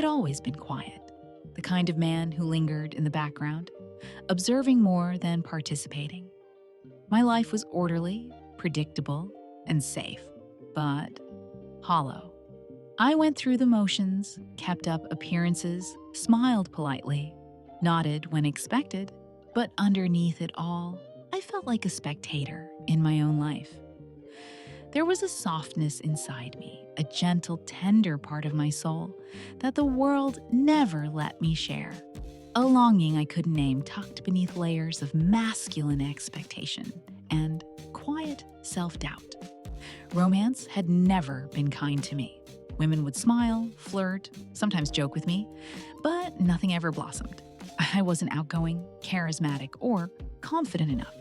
had always been quiet, the kind of man who lingered in the background, observing more than participating. My life was orderly, predictable, and safe, but hollow. I went through the motions, kept up appearances, smiled politely, nodded when expected, but underneath it all, I felt like a spectator in my own life. There was a softness inside me, a gentle, tender part of my soul that the world never let me share. A longing I couldn't name tucked beneath layers of masculine expectation and quiet self-doubt. Romance had never been kind to me. Women would smile, flirt, sometimes joke with me, but nothing ever blossomed. I wasn't outgoing, charismatic, or confident enough.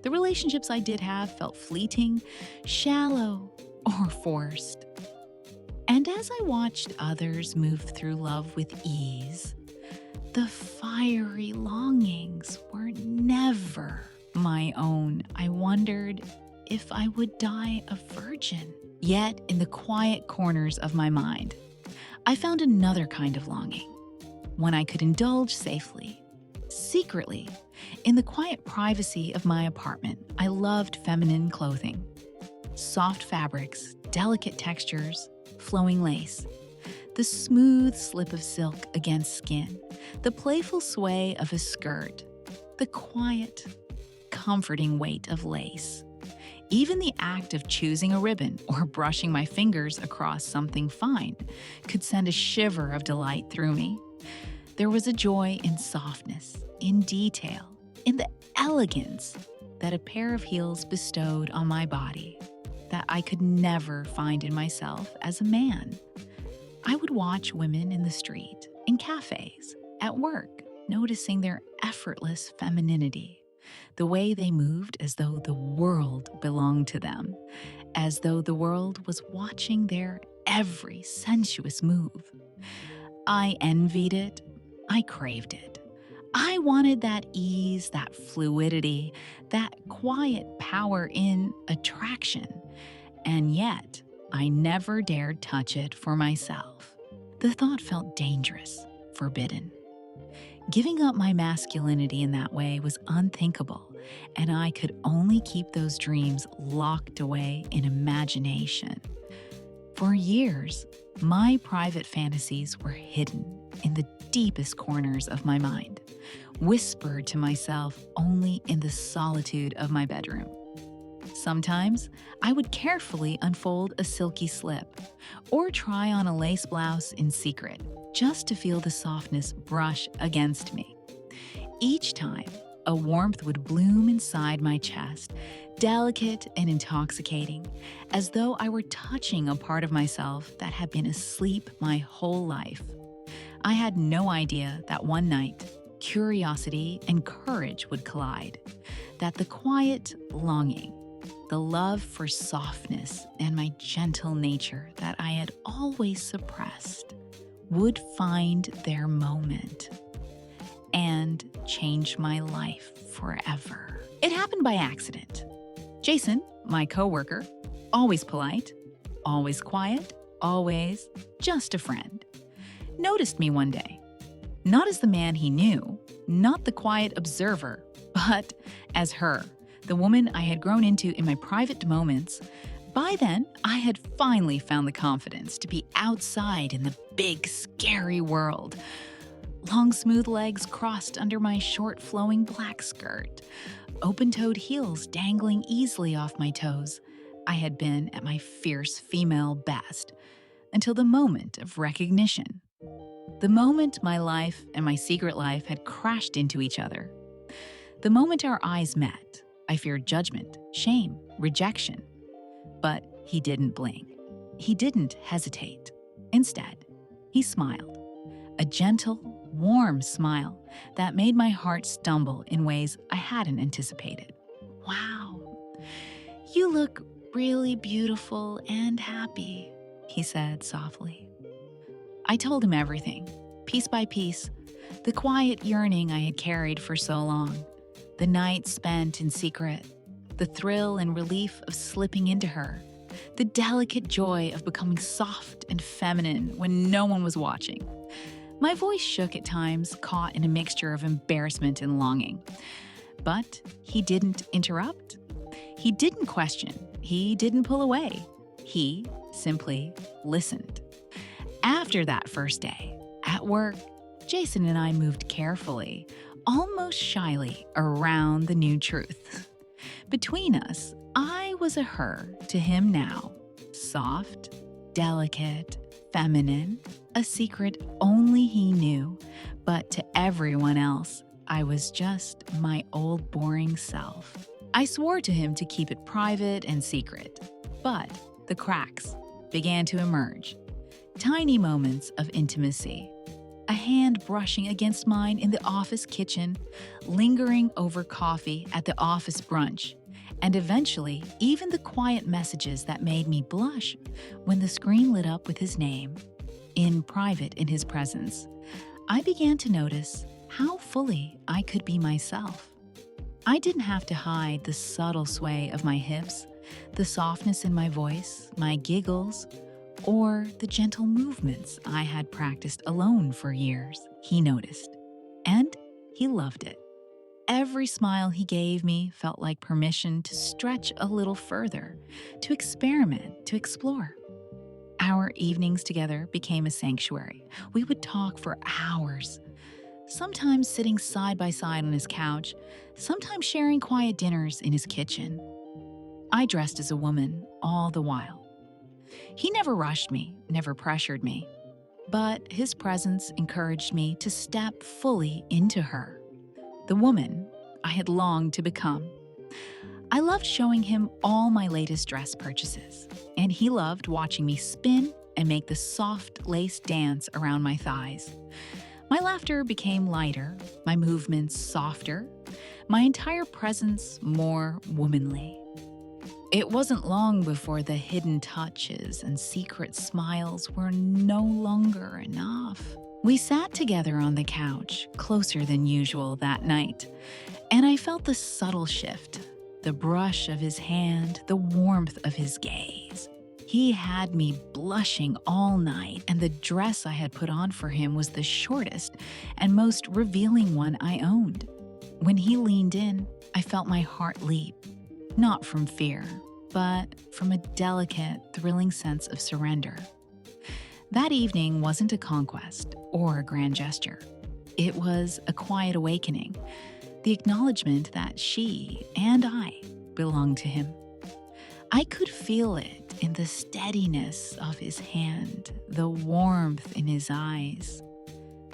The relationships I did have felt fleeting, shallow, or forced. And as I watched others move through love with ease, the fiery longings were never my own. I wondered if I would die a virgin. Yet, in the quiet corners of my mind, I found another kind of longing, one I could indulge safely, secretly. In the quiet privacy of my apartment, I loved feminine clothing. Soft fabrics, delicate textures, flowing lace, the smooth slip of silk against skin, the playful sway of a skirt, the quiet, comforting weight of lace. Even the act of choosing a ribbon or brushing my fingers across something fine could send a shiver of delight through me. There was a joy in softness, in detail, in the elegance that a pair of heels bestowed on my body that I could never find in myself as a man. I would watch women in the street, in cafes, at work, noticing their effortless femininity. The way they moved as though the world belonged to them, as though the world was watching their every sensuous move. I envied it. I craved it. I wanted that ease, that fluidity, that quiet power in attraction. And yet, I never dared touch it for myself. The thought felt dangerous, forbidden. Giving up my masculinity in that way was unthinkable, and I could only keep those dreams locked away in imagination. For years, my private fantasies were hidden in the deepest corners of my mind, whispered to myself only in the solitude of my bedroom. Sometimes, I would carefully unfold a silky slip or try on a lace blouse in secret, just to feel the softness brush against me. Each time, a warmth would bloom inside my chest, delicate and intoxicating, as though I were touching a part of myself that had been asleep my whole life. I had no idea that one night, curiosity and courage would collide, that the quiet longing, the love for softness and my gentle nature that I had always suppressed, would find their moment and change my life forever. It happened by accident. Jason, my coworker, always polite, always quiet, always just a friend, noticed me one day. Not as the man he knew, not the quiet observer, but as her, the woman I had grown into in my private moments. By then, I had finally found the confidence to be outside in the big, scary world. Long, smooth legs crossed under my short, flowing black skirt, open-toed heels dangling easily off my toes. I had been at my fierce female best until the moment of recognition. The moment my life and my secret life had crashed into each other. The moment our eyes met, I feared judgment, shame, rejection. But he didn't blink. He didn't hesitate. Instead, he smiled. A gentle, warm smile that made my heart stumble in ways I hadn't anticipated. "Wow, you look really beautiful and happy," he said softly. I told him everything, piece by piece, the quiet yearning I had carried for so long, the nights spent in secret, the thrill and relief of slipping into her, the delicate joy of becoming soft and feminine when no one was watching. My voice shook at times, caught in a mixture of embarrassment and longing. But he didn't interrupt. He didn't question. He didn't pull away. He simply listened. After that first day, at work, Jason and I moved carefully, almost shyly, around the new truth. Between us, I was a her to him now. Soft, delicate, feminine, a secret only he knew, but to everyone else, I was just my old boring self. I swore to him to keep it private and secret, but the cracks began to emerge. Tiny moments of intimacy. A hand brushing against mine in the office kitchen, lingering over coffee at the office brunch, and eventually even the quiet messages that made me blush when the screen lit up with his name. In private in his presence, I began to notice how fully I could be myself. I didn't have to hide the subtle sway of my hips, the softness in my voice, my giggles, or the gentle movements I had practiced alone for years. He noticed, and he loved it. Every smile he gave me felt like permission to stretch a little further, to experiment, to explore. Our evenings together became a sanctuary. We would talk for hours, sometimes sitting side by side on his couch, sometimes sharing quiet dinners in his kitchen. I dressed as a woman all the while. He never rushed me, never pressured me, but his presence encouraged me to step fully into her, the woman I had longed to become. I loved showing him all my latest dress purchases, and he loved watching me spin and make the soft lace dance around my thighs. My laughter became lighter, my movements softer, my entire presence more womanly. It wasn't long before the hidden touches and secret smiles were no longer enough. We sat together on the couch, closer than usual that night, and I felt the subtle shift, the brush of his hand, the warmth of his gaze. He had me blushing all night, and the dress I had put on for him was the shortest and most revealing one I owned. When he leaned in, I felt my heart leap, not from fear, but from a delicate, thrilling sense of surrender. That evening wasn't a conquest or a grand gesture. It was a quiet awakening, the acknowledgement that she and I belonged to him. I could feel it in the steadiness of his hand, the warmth in his eyes,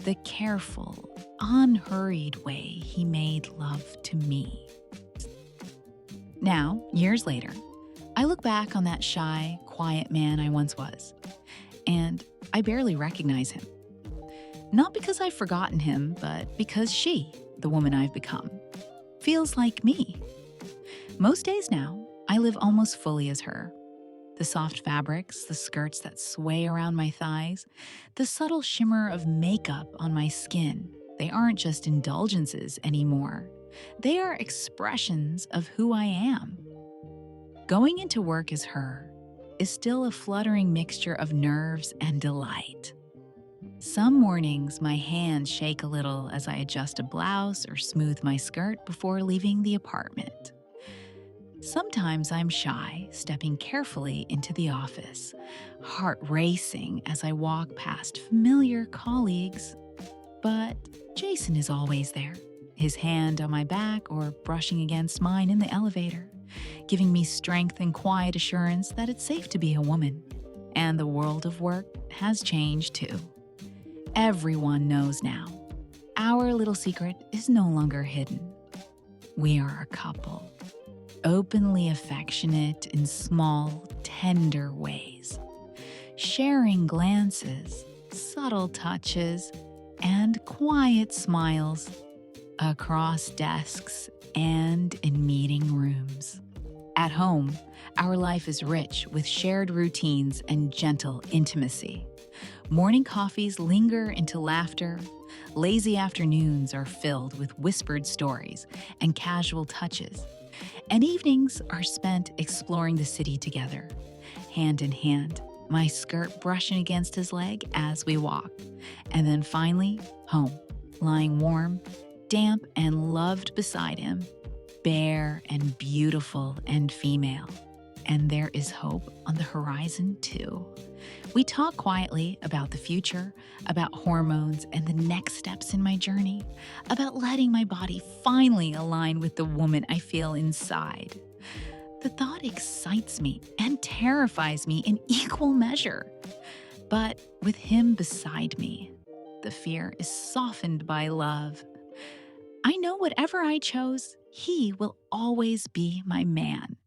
the careful, unhurried way he made love to me. Now, years later, I look back on that shy, quiet man I once was, and I barely recognize him. Not because I've forgotten him, but because she, the woman I've become, feels like me. Most days now, I live almost fully as her. The soft fabrics, the skirts that sway around my thighs, the subtle shimmer of makeup on my skin, they aren't just indulgences anymore. They are expressions of who I am. Going into work as her is still a fluttering mixture of nerves and delight. Some mornings, my hands shake a little as I adjust a blouse or smooth my skirt before leaving the apartment. Sometimes I'm shy, stepping carefully into the office, heart racing as I walk past familiar colleagues. But Jason is always there, his hand on my back or brushing against mine in the elevator, giving me strength and quiet assurance that it's safe to be a woman. And the world of work has changed too. Everyone knows now. Our little secret is no longer hidden. We are a couple, openly affectionate in small, tender ways, sharing glances, subtle touches, and quiet smiles across desks and in meeting rooms. At home, our life is rich with shared routines and gentle intimacy. Morning coffees linger into laughter. Lazy afternoons are filled with whispered stories and casual touches. And evenings are spent exploring the city together, hand in hand, my skirt brushing against his leg as we walked. And then finally, home, lying warm, damp, and loved beside him, bare and beautiful and female. And there is hope on the horizon, too. We talk quietly about the future, about hormones and the next steps in my journey, about letting my body finally align with the woman I feel inside. The thought excites me and terrifies me in equal measure. But with him beside me, the fear is softened by love. I know whatever I chose, he will always be my man.